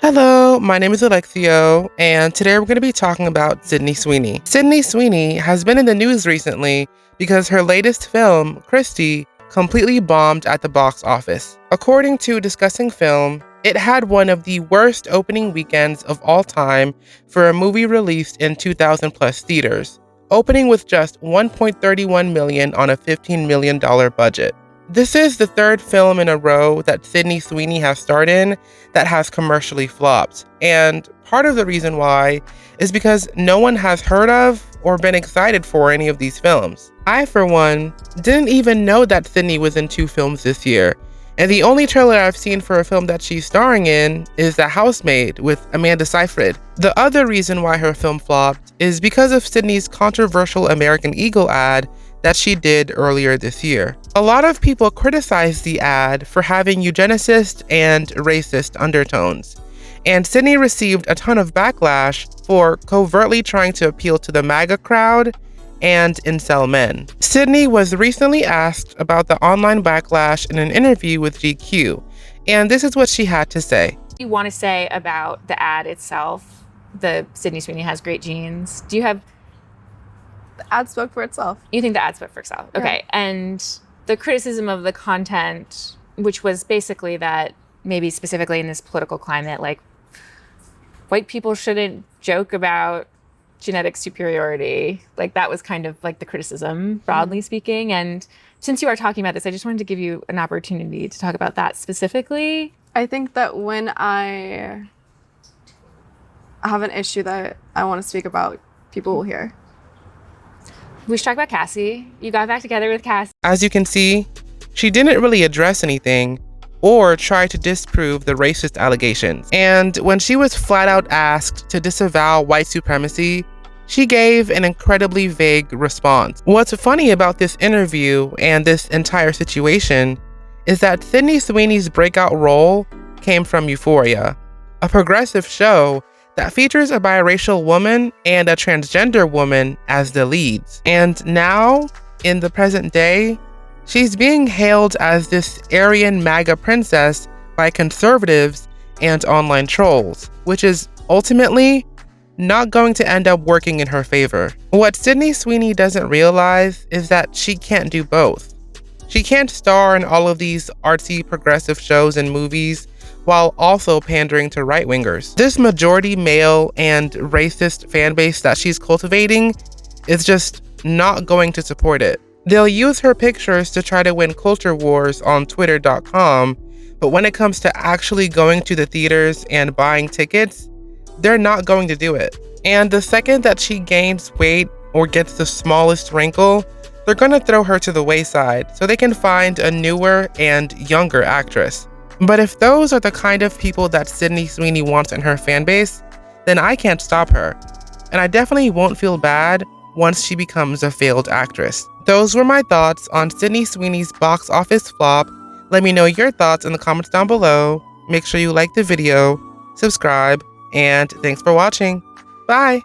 Hello, my name is Alexio, and today we're going to be talking about Sydney Sweeney. Sydney Sweeney has been in the news recently because her latest film, Christie, completely bombed at the box office. According to Discussing Film, it had one of the worst opening weekends of all time for a movie released in 2,000 plus theaters, opening with just $1.31 million on a $15 million budget. This is the third film in a row that Sydney Sweeney has starred in that has commercially flopped, and part of the reason why is because no one has heard of or been excited for any of these films. I, for one, didn't even know that Sydney was in 2 films this year, and the only trailer I've seen for a film that she's starring in is The Housemaid with Amanda Seyfried. The other reason why her film flopped is because of Sydney's controversial American Eagle ad that she did earlier this year. A lot of people criticized the ad for having eugenicist and racist undertones, and Sydney received a ton of backlash for covertly trying to appeal to the MAGA crowd and incel men. Sydney was recently asked about the online backlash in an interview with GQ, and this is what she had to say. What do you want to say about the ad itself? The Sydney Sweeney has great genes. Do you have... The ad spoke for itself. You think the ad spoke for itself? Yeah. Okay. And the criticism of the content, which was basically that maybe specifically in this political climate, like white people shouldn't joke about genetic superiority. Like that was kind of like the criticism, broadly speaking. And since you are talking about this, I just wanted to give you an opportunity to talk about that specifically. I think that when I have an issue that I want to speak about, people will hear. We should talk about Cassie. You got back together with Cassie. As you can see, she didn't really address anything or try to disprove the racist allegations. And when she was flat out asked to disavow white supremacy, she gave an incredibly vague response. What's funny about this interview and this entire situation is that Sydney Sweeney's breakout role came from Euphoria, a progressive show that features a biracial woman and a transgender woman as the leads. And now, in the present day, she's being hailed as this Aryan MAGA princess by conservatives and online trolls, which is ultimately not going to end up working in her favor. What Sydney Sweeney doesn't realize is that she can't do both. She can't star in all of these artsy progressive shows and movies while also pandering to right-wingers. This majority male and racist fan base that she's cultivating is just not going to support it. They'll use her pictures to try to win culture wars on Twitter.com, but when it comes to actually going to the theaters and buying tickets, they're not going to do it. And the second that she gains weight or gets the smallest wrinkle, they're gonna throw her to the wayside so they can find a newer and younger actress. But if those are the kind of people that Sydney Sweeney wants in her fan base, then I can't stop her. And I definitely won't feel bad once she becomes a failed actress. Those were my thoughts on Sydney Sweeney's box office flop. Let me know your thoughts in the comments down below. Make sure you like the video, subscribe, and thanks for watching. Bye!